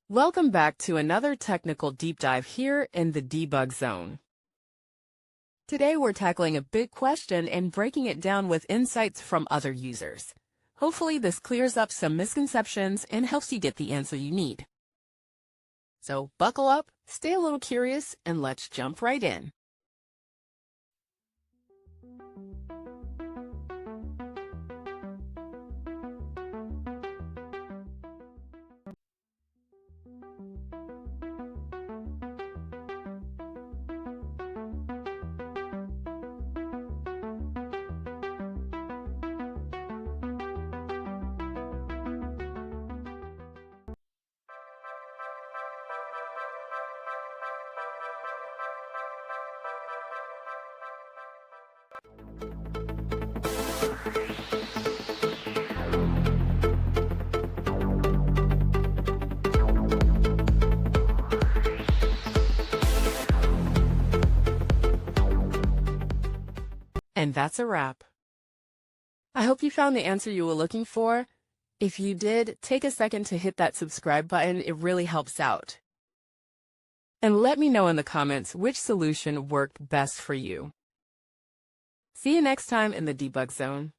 Welcome back to another technical deep dive here in the Debug Zone. Today we're tackling a big question and breaking it down with insights from other users. Hopefully this clears up some misconceptions and helps you get the answer you need. So buckle up, stay a little curious, and let's jump right in. And that's a wrap. I hope you found the answer you were looking for. If you did, take a second to hit that subscribe button. It really helps out. And let me know in the comments which solution worked best for you. See you next time in the Debug Zone.